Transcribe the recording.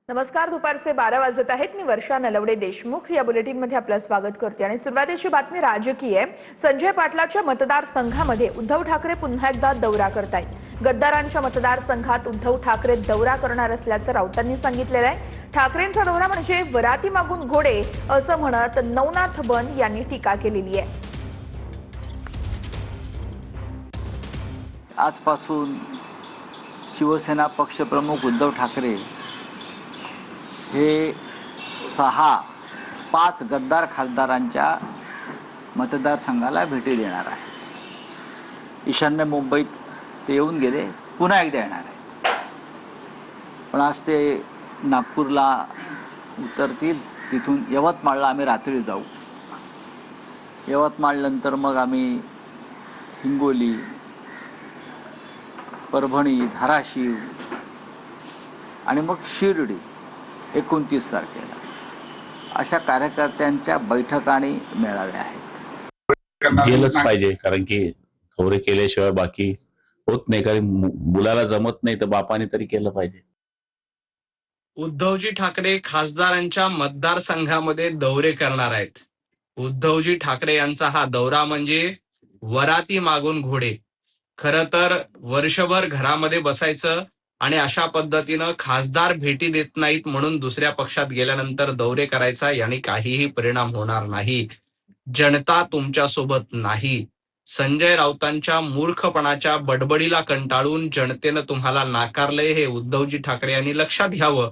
नमस्कार. दुपारचे 12 वाजत आहेत. मी वर्षा नलवडे देशमुख या बुलेटिनमध्ये आपलं स्वागत करते आणि सुरुवातीची बातमी राजकीय आहे. संजय पाटलाच्या मतदारसंघामध्ये उद्धव ठाकरे पुन्हा एकदा दौरा करतायत. गद्दारांच्या मतदारसंघात उद्धव ठाकरे दौरा करणार असल्याचं राऊतांनी सांगितलेलं आहे. ठाकरेंचा दौरा म्हणजे वराती मागून घोडे असं म्हणत नवनाथ बन यांनी टीका केलेली आहे. आजपासून शिवसेना पक्षप्रमुख उद्धव ठाकरे हे 5 गद्दार खासदारांच्या मतदारसंघाला भेटी देणार आहेत. ईशान्य मुंबईत ते येऊन गेले, पुन्हा एकदा येणार आहेत. पण आज ते नागपूरला उतरतील. तिथून यवतमाळला आम्ही रात्री जाऊ. यवतमाळनंतर मग आम्ही हिंगोली, परभणी, धाराशिव आणि मग शिर्डी 29 तारखेला अशा कार्यकर्त्यांच्या बैठका आणि मेळावे आहेत. गेलंच पाहिजे, कारण की दौरे केल्याशिवाय बाकी होत नाही. कारण मुलाला जमत नाही तर बापाने तरी केलं पाहिजे. उद्धवजी ठाकरे खासदारांच्या मतदारसंघामध्ये दौरे करणार आहेत. उद्धवजी ठाकरे यांचा हा दौरा म्हणजे वराती मागून घोडे. खरं तर वर्षभर घरामध्ये बसायचं आणि अशा पद्धतीनं खासदार भेटी देत नाहीत म्हणून दुसऱ्या पक्षात गेल्यानंतर दौरे करायचा याने काहीही परिणाम होणार नाही. जनता तुमच्या सोबत नाही. संजय राऊतांच्या मूर्खपणाच्या बडबडीला कंटाळून जनतेनं तुम्हाला नाकारलंय हे उद्धवजी ठाकरे यांनी लक्षात घ्यावं